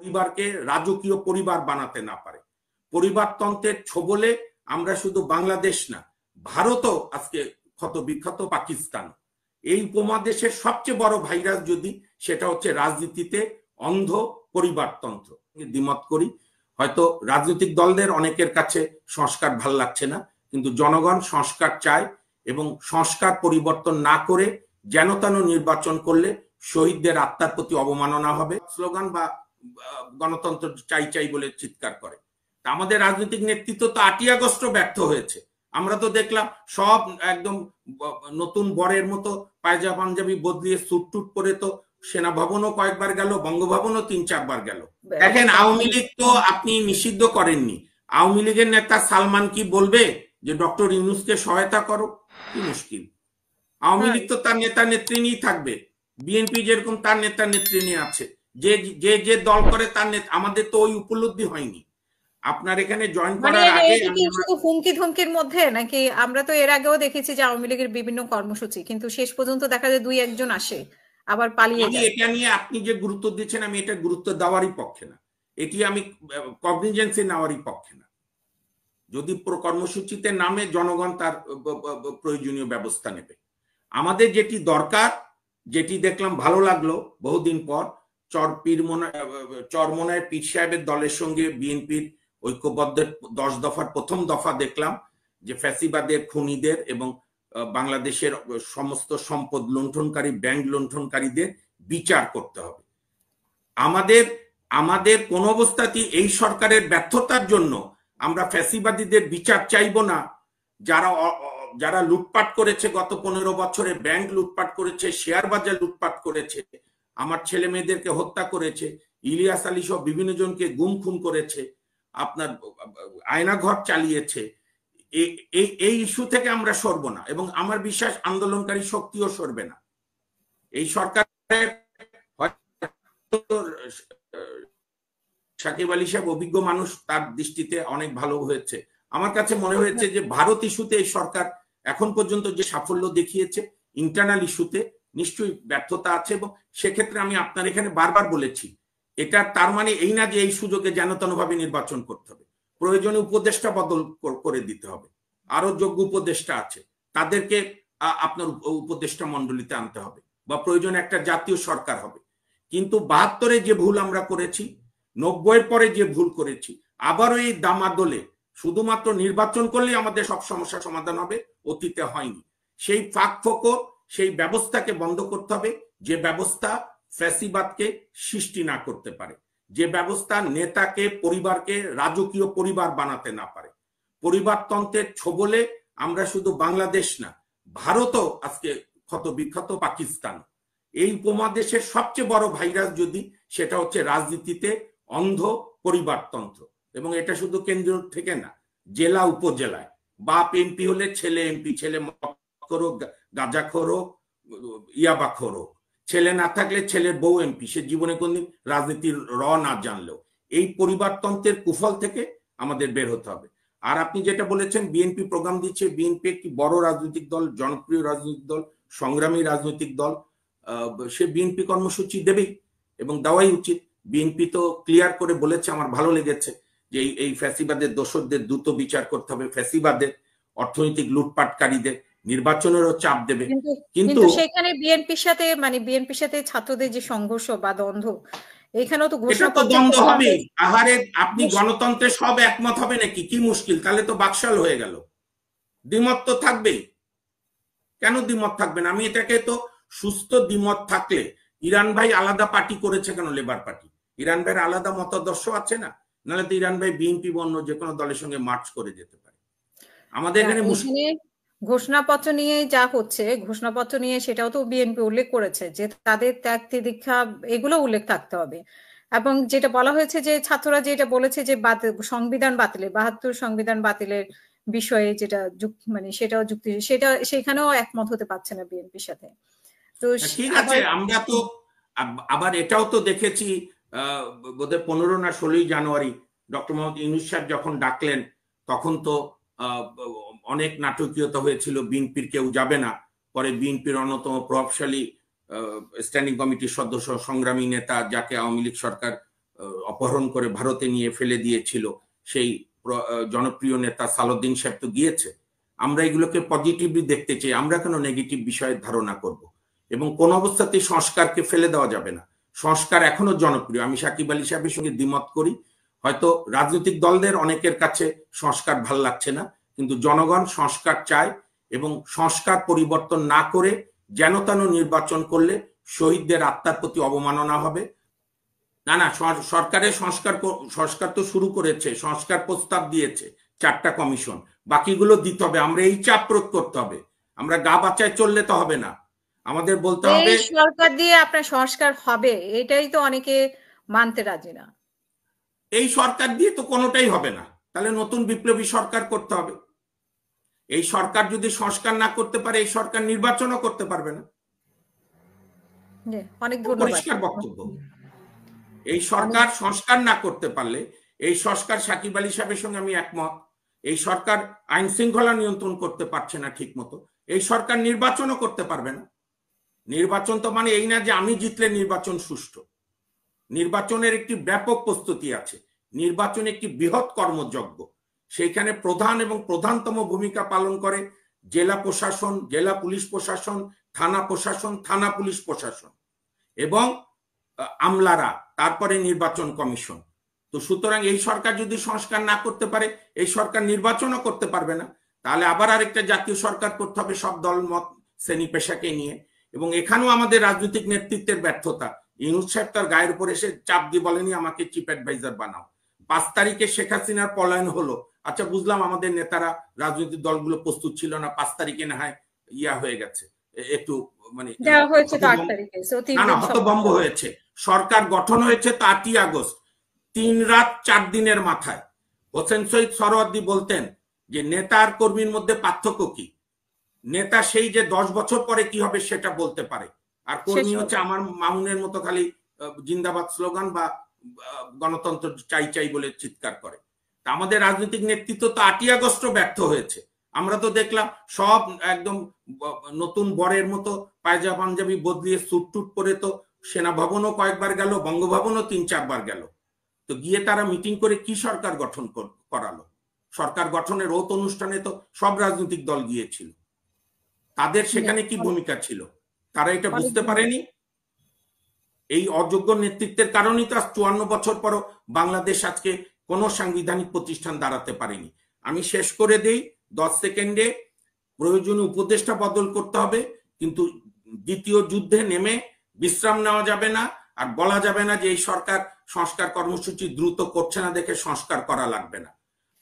পরিবারকে রাজকীয় পরিবার বানাতে না পারে। পরিবারতন্ত্রের ছোবলে আমরা শুধু বাংলাদেশ না, ভারতও আজকে ক্ষত বিক্ষত পাকিস্তান। এই উপমহাদেশের সবচেয়ে বড় ভাইরাস যদি, সেটা হচ্ছে রাজনীতিতে অন্ধ পরিবারতন্ত্র। দ্বিমত করি, হয়তো রাজনৈতিক দলদের অনেকের কাছে সংস্কার ভাল লাগছে না, কিন্তু জনগণ সংস্কার চায় এবং সংস্কার পরিবর্তন না করে যেন তেন নির্বাচন করলে শহীদদের আত্মার প্রতি অবমাননা হবে। স্লোগান বা গণতন্ত্র চাই চাই বলে চিৎকার করে। আমাদের রাজনৈতিক নেতৃত্ব তো 8ই আগস্ট ব্যর্থ হয়েছে। আমরা তো দেখলাম সব একদম নতুন বরের মতো পায়জা পাঞ্জাবি বদলিয়ে স্যুট টুট পরে তো সেনা ভবনও কয়েকবার গেল, বঙ্গভবনও 3-4 বার গেল। দেখেন, আওয়ামী লীগ তো আপনি নিষিদ্ধ করেননি। আওয়ামী লীগের নেতা সালমান কি বলবে যে ডক্টর ইউনূসকে সহায়তা করো? কি মুশকিল। আওয়ামী লীগ তো তার নেতা নেত্রী নিয়েই থাকবে। বিএনপি যেরকম তার নেতা নেত্রী নিয়ে আছে, যে যে যে দল করে তার নেতা। আমাদের তো ওই উপলব্ধি হয়নি। আপনার এখানে জয়েন করার আগে শুধু হুমকি ধমকির মধ্যে নাকি? আমরা তো এর আগেও দেখেছি যে আওয়ামী লীগের বিভিন্ন কর্মসূচি, কিন্তু শেষ পর্যন্ত দেখা যায় 2-1 জন আসে আবার পালিয়ে যায়। এটা নিয়ে আপনি যে গুরুত্ব দিচ্ছেন, আমি এটা গুরুত্ব দেওয়ারই পক্ষে না। এটি আমি কগনিজেন্সি নেওয়ারই পক্ষে না। যদি কর্মসূচিতে নামে, জনগণ তার প্রয়োজনীয় ব্যবস্থা নেবে। আমাদের যেটি দরকার, যেটি দেখলাম ভালো লাগলো বহুদিন পর, চরমোনায় পীর সাহেবের দলের সঙ্গে বিএনপির ঐক্যবদ্ধের 10 দফার প্রথম দফা দেখলাম যে ফ্যাসিবাদের খুনিদের এবং বাংলাদেশের সমস্ত সম্পদ লুণ্ঠনকারী, ব্যাংক লুণ্ঠনকারীদের বিচার করতে হবে। আমাদের কোন অবস্থাতেই এই সরকারের ব্যর্থতার জন্য আমরা ফ্যাসিবাদীদের বিচার চাইব না। যারা লুটপাট করেছে গত 15 বছরে, ব্যাংক লুটপাট করেছে, শেয়ার বাজার লুটপাট করেছে, আমার ছেলে মেয়েদেরকে হত্যা করেছে, ইলিয়াস আলী সহ বিভিন্ন জনকে গুম খুন করেছে, আপনার আয়নাঘর চালিয়েছে, এই ইস্যু থেকে আমরা সরব না এবং আমার বিশ্বাস আন্দোলনকারী শক্তিও সরবে না। এই সরকারের সাকিব আলী সাহেব অভিজ্ঞ মানুষ, তার দৃষ্টিতে অনেক ভালো হয়েছে। আমার কাছে মনে হয়েছে যে ভারত ইস্যুতে এই সরকার এখন পর্যন্ত যে সাফল্য দেখিয়েছে, ইন্টারনাল ইস্যুতে নিশ্চয়ই ব্যর্থতা আছে। এবং সেক্ষেত্রে আমি আপনার এখানে বারবার বলেছি, এটা তার মানে এই না যে এই সুযোগে যেন তেনভাবে নির্বাচন করতে হবে। প্রয়োজনে উপদেষ্টা বদল করে দিতে হবে। আরো যোগ্য উপদেষ্টা আছে, তাদেরকে আপনার উপদেষ্টা মন্ডলীতে আনতে হবে, বা প্রয়োজনে একটা জাতীয় সরকার হবে। কিন্তু 72-এ যে ভুল আমরা করেছি, 90-এর পরে যে ভুল করেছি, আবারও এই দামাদলে শুধুমাত্র নির্বাচন করলে আমাদের সব সমস্যা সমাধান হবে, অতীতে হয়নি। সেই ফাঁক ফোকর, সেই ব্যবস্থাকে বন্ধ করতে হবে, যে ব্যবস্থা ফ্যাসিবাদকে সৃষ্টি না করতে পারে, যে ব্যবস্থা নেতাকে, পরিবারকে রাজকীয় পরিবার বানাতে না পারে। পরিবারতন্ত্রের ছোবলে আমরা শুধু বাংলাদেশ না, ভারতও আজকে ক্ষত বিক্ষত পাকিস্তান। এই উপমহাদেশের সবচেয়ে বড় ভাইরাস যদি, সেটা হচ্ছে রাজনীতিতে অন্ধ পরিবারতন্ত্র। এবং এটা শুধু কেন্দ্র থেকে না, জেলা উপজেলায় বাপ এমপি হলে ছেলে এমপি, ছেলে মদ হোক, গাঁজাখোর হোক, ইয়াবাখোর হোক, ছেলে না থাকলে ছেলের বউ এমপি, সে জীবনে কোনদিন রাজনীতির না জানলেও। এই পরিবারতন্ত্রের কুফল থেকে আমাদের বের হতে হবে। আর আপনি যেটা বলেছেন, বিএনপি প্রোগ্রাম দিচ্ছে, বিএনপি একটি বড় রাজনৈতিক দল, জনপ্রিয় রাজনৈতিক দল, সংগ্রামী রাজনৈতিক দল, সে বিএনপি কর্মসূচি দেবেই এবং দেওয়াই উচিত। বিএনপি তো ক্লিয়ার করে বলেছে, আমার ভালো লেগেছে, যে এই ফ্যাসিবাদের দোষরদের দ্রুত বিচার করতে হবে, ফ্যাসিবাদের অর্থনৈতিক লুটপাটকারীদের নির্বাচনেরও চাপ দেবে। কিন্তু সেখানে বিএনপির সাথে ছাত্রদের যে সংঘর্ষ বা দ্বন্দ্ব, এখানেও তো দ্বন্দ্ব হবে। আহারে, আপনি গণতন্ত্রে সব একমত হবে নাকি? কি মুশকিল, তাহলে তো বাকশাল হয়ে গেল। দ্বিমত তো থাকবেই। কেন দ্বিমত থাকবে না? আমি এটাকে তো সুস্থ দ্বিমত থাকলে, ইরান ভাই আলাদা পার্টি করেছে কেন? লেবার পার্টি, ইরান ভাইয়ের আলাদা মতাদর্শ আছে না? নাহলে তো ইরান ভাই বিএনপি বা অন্য যে কোনো দলের সঙ্গে মার্চ করে যেতে পারে। আমাদের এখানে ঘোষণাপত্র নিয়ে যা হচ্ছে, ঘোষণাপত্র নিয়ে সেটাও তো বিএনপি উল্লেখ করেছে যে তাদের ত্যাগ তিতিক্ষা এগুলো উল্লেখ থাকতে হবে। এবং যেটা বলা হয়েছে যে ছাত্ররা যেটা বলেছে যে সংবিধান বাতিলের, 72 সংবিধান বাতিলের বিষয়ে যেটা সেটাও যুক্তি, সেখানেও একমত হতে পারছে না বিএনপির সাথে। তো ঠিক আছে, আমরা তো আবার এটাও তো দেখেছি, বোধহয় 15 না 16 জানুয়ারি ডক্টর মোহাম্মদ ইউনূস সাহেব যখন ডাকলেন, তখন তো অনেক নাটকীয়তা হয়েছিল, বিএনপির কেউ যাবে না। পরে বিএনপির অন্যতম প্রভাবশালী স্ট্যান্ডিং কমিটির সদস্য, সংগ্রামী নেতা, যাকে আওয়ামী লীগ সরকার অপহরণ করে ভারতে নিয়ে ফেলে দিয়েছিল সেই জনপ্রিয় নেতা সালাউদ্দিন সাহেব তো গিয়েছে। আমরা এগুলোকে পজিটিভলি দেখতে চাই, আমরা কেন নেগেটিভ বিষয়ের ধারণা করব? এবং কোন অবস্থাতেই সংস্কারকে ফেলে দেওয়া যাবে না। সংস্কার এখনো জনপ্রিয়, আমি সাকিব আলী সাহেবের সঙ্গে দ্বিমত করি। হয়তো রাজনৈতিক দলদের অনেকের কাছে সংস্কার ভাল লাগছে না, কিন্তু জনগণ সংস্কার চায়, এবং সংস্কার পরিবর্তন না করে যেন তেন নির্বাচন করলে শহীদদের আত্মার প্রতি অবমাননা হবে। না না, সরকারের সংস্কার তো শুরু করেছে, সংস্কার প্রস্তাব দিয়েছে 4টা কমিশন, বাকিগুলো দিতে হবে। আমরা এই চাপ প্রয়োগ করতে হবে, আমরা গা বাঁচায় চললে তো হবে না, আমাদের বলতে হবে সরকার দিয়ে আপনার সংস্কার হবে, এটাই তো অনেকে মানতে রাজি না। এই সরকার দিয়ে তো কোনোটাই হবে না, তাহলে নতুন বিপ্লবী সরকার করতে হবে। এই সরকার যদি সংস্কার না করতে পারে, এই সরকার নির্বাচনও করতে পারবে না। অনেক ধন্যবাদ। পরিষ্কার বক্তব্য। এই সরকার সংস্কার না করতে পারলে, এই সংস্কার সাকিব আলী সাহেবের সঙ্গে আমি একমত, এই সরকার আইন শৃঙ্খলা নিয়ন্ত্রণ করতে পারছে না ঠিক মতো, এই সরকার নির্বাচনও করতে পারবে না। নির্বাচন তো মানে এই না যে আমি জিতলে নির্বাচন সুষ্ঠু। নির্বাচনের একটি ব্যাপক প্রস্তুতি আছে, নির্বাচন একটি বৃহৎ কর্মযজ্ঞ, সেইখানে প্রধান এবং প্রধানতম ভূমিকা পালন করে জেলা প্রশাসন, জেলা পুলিশ প্রশাসন, থানা প্রশাসন, থানা পুলিশ প্রশাসন এবং আমলারা, তারপরে নির্বাচন কমিশন। তো সুতরাং এই সরকার যদি সংস্কার না করতে পারে, এই সরকার নির্বাচনও করতে পারবে না। তাহলে আবার আরেকটা জাতীয় সরকার করতে হবে সব দল মত শ্রেণী পেশাকে নিয়ে। এবং এখানেও আমাদের রাজনৈতিক নেতৃত্বের ব্যর্থতা। ইউনূস সাহেব তার গায়ের উপর এসে চাপ দিয়ে বলেনি আমাকে চিফ অ্যাডভাইজার বানাও। 5 তারিখে শেখ হাসিনার পলায়ন হলো, আচ্ছা বুঝলাম আমাদের নেতারা, রাজনৈতিক দলগুলো প্রস্তুত ছিল না, 5 তারিখে না হয় ইয়া হয়ে গেছে, একটু মানে হতভম্ব হয়েছে। সরকার গঠন হয়েছে তো 8ই আগস্ট, 3 রাত 4 দিনের মাথায়। হোসেন শহীদ সোহরাওয়ার্দী বলতেন যে নেতা আর কর্মীর মধ্যে পার্থক্য কি? নেতা সেই যে 10 বছর পরে কি হবে সেটা বলতে পারে, আর কর্মী হচ্ছে আমার মামুনের মতো খালি জিন্দাবাদ স্লোগান বা গণতন্ত্র চাই চাই বলে চিৎকার করে। আমাদের রাজনৈতিক নেতৃত্ব তো 8ই আগস্ট ব্যর্থ হয়েছে। আমরা তো দেখলাম সব একদম নতুন বরের মতো পায়জা পাঞ্জাবি বদলিয়ে স্যুট টুট পরে তো সেনা ভবনও কয়েকবার গেল, বঙ্গভবনও 3-4 বার গেল। তো গিয়ে তারা মিটিং করে কি সরকার গঠন করালো? সরকার গঠনের ওত অনুষ্ঠানে তো সব রাজনৈতিক দল গিয়েছিল, তাদের সেখানে কি ভূমিকা ছিল? তারা এটা বুঝতে পারেনি। এই অযোগ্য নেতৃত্বের কারণেই তো 54 বছর পরও বাংলাদেশ আজকে কোনো সাংবিধানিক প্রতিষ্ঠান দাঁড়াতে পারেনি। আমি শেষ করে দেই 10 সেকেন্ডে। প্রয়োজনীয় উপদেষ্টা বদল করতে হবে, কিন্তু দ্বিতীয় যুদ্ধে নেমে বিশ্রাম নেওয়া যাবে না, আর বলা যাবে না যে এই সরকার সংস্কার কর্মসূচি দ্রুত করছে না দেখে সংস্কার করা লাগবে না।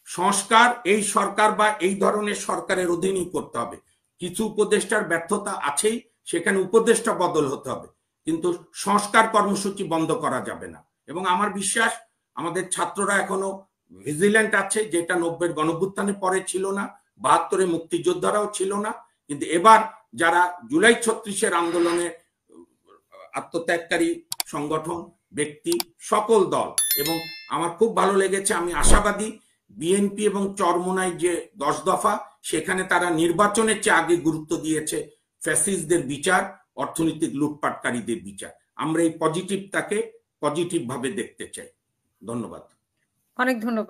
সংস্কার এই সরকার বা এই ধরনের সরকারের অধীনেই করতে হবে। কিছু উপদেষ্টার ব্যর্থতা আছেই, সেখানে উপদেষ্টা বদল হতে হবে, কিন্তু সংস্কার কর্মসূচি বন্ধ করা যাবে না। এবং আমার বিশ্বাস আমাদের ছাত্ররা এখনো ভিজিল্যান্ট আছে, যেটা 90-এর গণঅভ্যুত্থানে পরে ছিল না, 72-এ মুক্তিযোদ্ধারাও ছিল না, কিন্তু এবার যারা জুলাই 36-এর আন্দোলনে আত্মত্যাগকারী সংগঠন, ব্যক্তি, সকল দল, এবং আমার খুব ভালো লেগেছে, আমি আশাবাদী বিএনপি এবং চরমোনাই যে 10 দফা, সেখানে তারা নির্বাচনের চেয়ে আগে গুরুত্ব দিয়েছে ফ্যাসিস্টদের বিচার, অর্থনৈতিক লুটপাটকারীদের বিচার। আমরা এই পজিটিভটাকে পজিটিভ ভাবে দেখতে চাই। ধন্যবাদ। অনেক ধন্যবাদ।